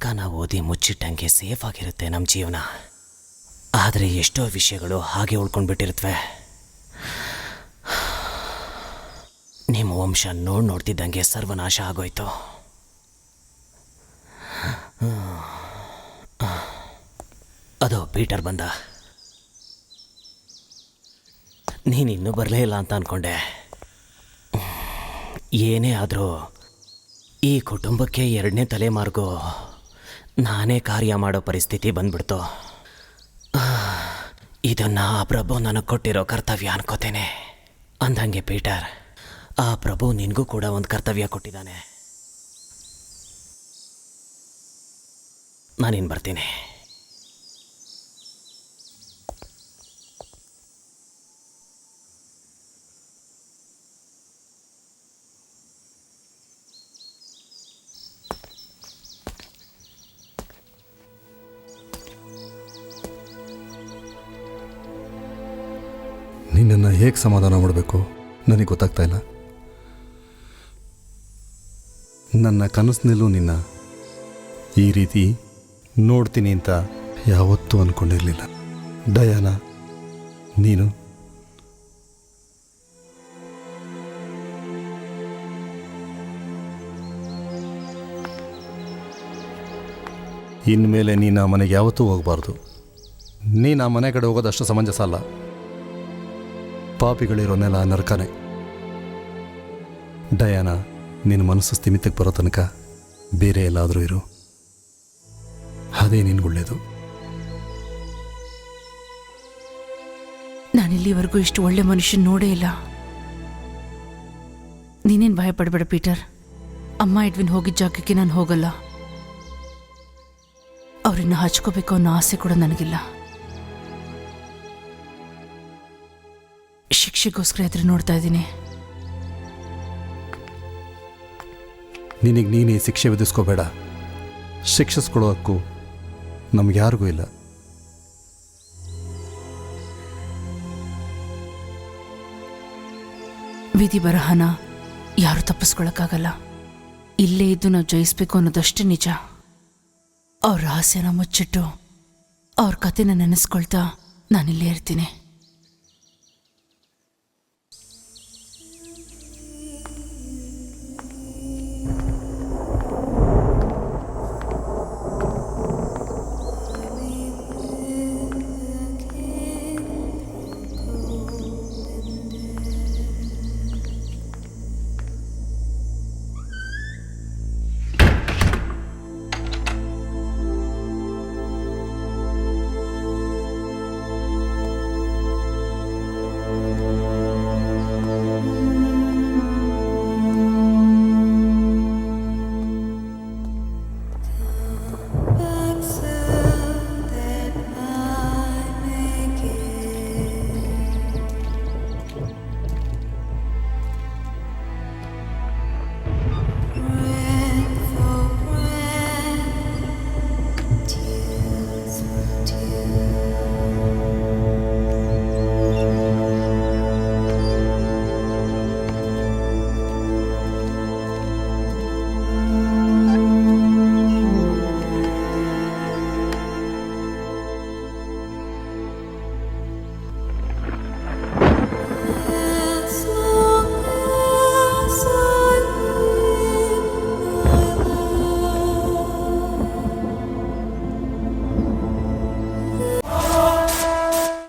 ಪುಸ್ತಕನ ಓದಿ ಮುಚ್ಚಿಟ್ಟಂಗೆ ಸೇಫ್ ಆಗಿರುತ್ತೆ ನಮ್ಮ ಜೀವನ. ಆದರೆ ಎಷ್ಟೋ ವಿಷಯಗಳು ಹಾಗೆ ಉಳ್ಕೊಂಡ್ಬಿಟ್ಟಿರುತ್ತವೆ. ನಿಮ್ಮ ವಂಶ ನೋಡ್ತಿದ್ದಂಗೆ ಸರ್ವನಾಶ ಆಗೋಯ್ತು. ಅದು ಪೀಟರ್ ಬಂದ. ನೀನಿನ್ನೂ ಬರಲೇ ಇಲ್ಲ ಅಂತ ಅಂದ್ಕೊಂಡೆ. ಏನೇ ಆದರೂ ಈ ಕುಟುಂಬಕ್ಕೆ 2ನೇ ತಲೆಮಾರ್ಗೂ ನಾನೇ ಕಾರ್ಯ ಮಾಡೋ ಪರಿಸ್ಥಿತಿ ಬಂದ್ಬಿಡ್ತು. ಇದನ್ನು ಆ ಪ್ರಭು ನನಗೆ ಕೊಟ್ಟಿರೋ ಕರ್ತವ್ಯ ಅನ್ಕೋತೇನೆ. ಅಂದಂಗೆ ಪೀಟರ್, ಆ ಪ್ರಭು ನಿನಗೂ ಕೂಡ ಒಂದು ಕರ್ತವ್ಯ ಕೊಟ್ಟಿದ್ದಾನೆ. ನಾನಿನ್ನು ಬರ್ತೀನಿ. ನಿನ್ನನ್ನು ಹೇಗೆ ಸಮಾಧಾನ ಮಾಡಬೇಕು ನನಗೆ ಗೊತ್ತಾಗ್ತಾ ಇಲ್ಲ. ನನ್ನ ಕನಸಿನಲ್ಲೂ ನಿನ್ನ ಈ ರೀತಿ ನೋಡ್ತೀನಿ ಅಂತ ಯಾವತ್ತೂ ಅಂದ್ಕೊಂಡಿರಲಿಲ್ಲ. ಡಯಾನ, ನೀನು ಇನ್ಮೇಲೆ ನೀನು ಆ ಮನೆಗೆ ಯಾವತ್ತೂ ಹೋಗಬಾರ್ದು. ನೀನು ಆ ಮನೆ ಕಡೆ ಹೋಗೋದಷ್ಟು ಸಮಂಜಸ ಅಲ್ಲ. ಪಾಪಿಗಳಿರೋನೆಲ್ಲ ನರಕನೇ. ಡಯಾನ, ನಿನ್ನ ಮನಸ್ಸು ಸ್ಥಿಮಿತಕ್ಕೆ ಬರೋ ತನಕ ಬೇರೆ ಎಲ್ಲಾದರೂ ಇರು. ಅದೇ ನಿನ್ಗೊಳ್ಳೇದು. ನಾನಿಲ್ಲಿವರೆಗೂ ಇಷ್ಟು ಒಳ್ಳೆ ಮನುಷ್ಯನ ನೋಡೇ ಇಲ್ಲ. ನೀನೇನು ಭಯ ಪಡಬೇಡ ಪೀಟರ್. ಅಮ್ಮ ಎಡ್ವಿನ್ ಹೋಗಿದ್ದ ಜಾಗಕ್ಕೆ ನಾನು ಹೋಗಲ್ಲ. ಅವರನ್ನು ಹಚ್ಕೋಬೇಕು ಅನ್ನೋ ಆಸೆ ಕೂಡ ನನಗಿಲ್ಲ. ಶಿಕ್ಷೆಗೋಸ್ಕರ ಎದುರು ನೋಡ್ತಾ ಇದ್ದೀನಿ. ನಿನಗೆ ನೀನೇ ಶಿಕ್ಷೆ ವಿಧಿಸ್ಕೋಬೇಡ. ಶಿಕ್ಷಿಸ್ಕೊಳ್ಳೋ ಹಕ್ಕು ನಮ್ಗೆ ಯಾರಿಗೂ ಇಲ್ಲ. ವಿಧಿ ಬರಹನ ಯಾರು ತಪ್ಪಿಸ್ಕೊಳಕ್ಕಾಗಲ್ಲ. ಇಲ್ಲೇ ಇದ್ದು ನಾವು ಜಯಿಸ್ಬೇಕು ಅನ್ನೋದಷ್ಟೇ ನಿಜ. ಅವ್ರ ರಹಸ್ಯನ ಮುಚ್ಚಿಟ್ಟು ಅವ್ರ ಕಥೆನ ನೆನೆಸ್ಕೊಳ್ತಾ ನಾನಿಲ್ಲೇ ಇರ್ತೀನಿ.